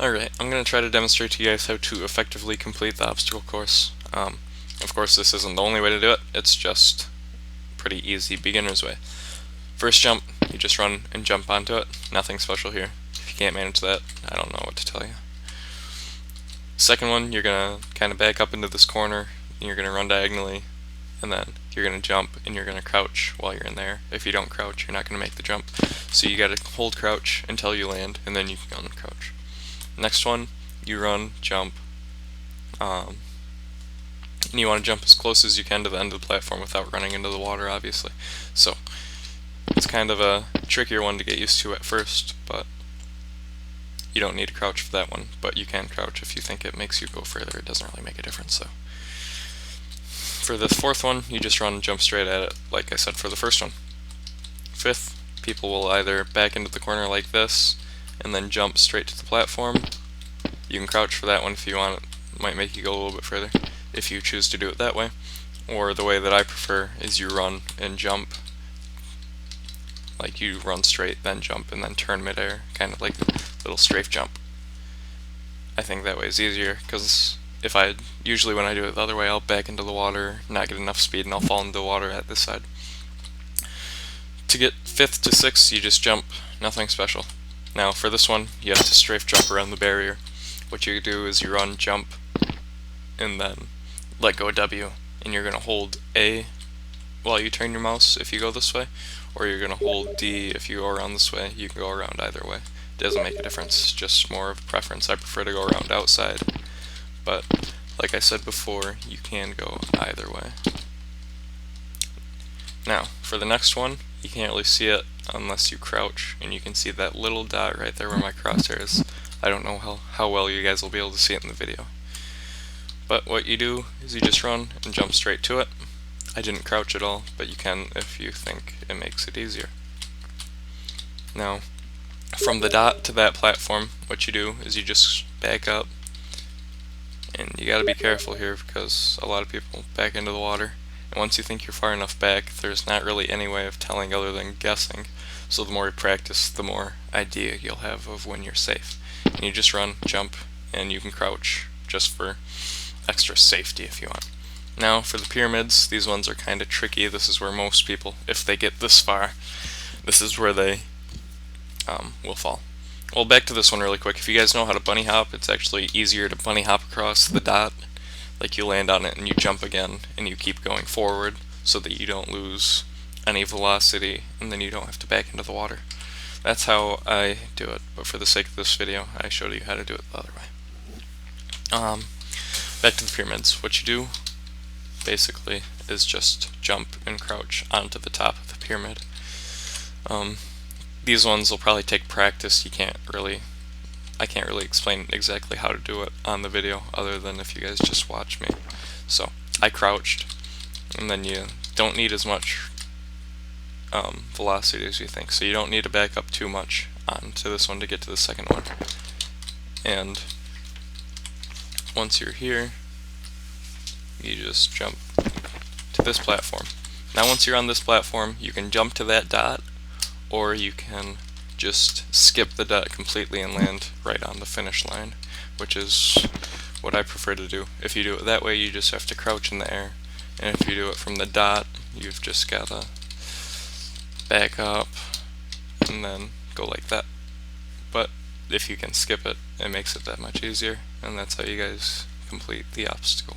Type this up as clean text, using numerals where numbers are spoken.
Alright, I'm going to try to demonstrate to you guys how to effectively complete the obstacle course. Of course, this isn't the only way to do it, it's just a pretty easy beginner's way. First jump, you just run and jump onto it. Nothing special here. If you can't manage that, I don't know what to tell you. Second one, you're going to kind of back up into this corner, and you're going to run diagonally, and then you're going to jump and you're going to crouch while you're in there. If you don't crouch, you're not going to make the jump. So you got to hold crouch until you land, and then you can uncrouch. Next one, you run, jump, and you want to jump as close as you can to the end of the platform without running into the water, obviously. So it's kind of a trickier one to get used to at first, but you don't need to crouch for that one, but you can crouch if you think it makes you go further. It doesn't really make a difference, though. For the fourth one, you just run and jump straight at it, like I said for the first one. Fifth, people will either back into the corner like this, and then jump straight to the platform. You can crouch for that one if you want. It might make you go a little bit further if you choose to do it that way. Or the way that I prefer is you run and jump. Like you run straight, then jump, and then turn midair, kind of like a little strafe jump. I think that way is easier, because usually when I do it the other way, I'll back into the water, not get enough speed, and I'll fall into the water at this side. To get 5th to 6th, you just jump, nothing special. Now for this one, you have to strafe jump around the barrier. What you do is you run, jump, and then let go of W, and you're going to hold A while you turn your mouse if you go this way, or you're going to hold D if you go around this way. You can go around either way. It doesn't make a difference, just more of a preference. I prefer to go around outside, but like I said before, you can go either way. Now, for the next one, you can't really see it unless you crouch, and you can see that little dot right there where my crosshair is. I don't know how well you guys will be able to see it in the video. But what you do is you just run and jump straight to it. I didn't crouch at all, but you can if you think it makes it easier. Now, from the dot to that platform, what you do is you just back up, and you gotta be careful here because a lot of people back into the water. And once you think you're far enough back, there's not really any way of telling other than guessing. So the more you practice, the more idea you'll have of when you're safe. And you just run, jump, and you can crouch just for extra safety if you want. Now for the pyramids, these ones are kind of tricky. This is where most people, if they get this far, this is where they will fall. Well, back to this one really quick. If you guys know how to bunny hop, it's actually easier to bunny hop across the dot. Like you land on it and you jump again and you keep going forward so that you don't lose any velocity and then you don't have to back into the water. That's how I do it, but for the sake of this video I showed you how to do it the other way. Back to the pyramids. What you do basically is just jump and crouch onto the top of the pyramid. These ones will probably take practice. I can't really explain exactly how to do it on the video other than if you guys just watch me. So I crouched, and then you don't need as much velocity as you think, so you don't need to back up too much onto this one to get to the second one. And once you're here, you just jump to this platform. Now once you're on this platform, you can jump to that dot, or you can just skip the dot completely and land right on the finish line, which is what I prefer to do. If you do it that way, you just have to crouch in the air, and if you do it from the dot, you've just gotta back up and then go like that. But if you can skip it, it makes it that much easier, and that's how you guys complete the obstacle.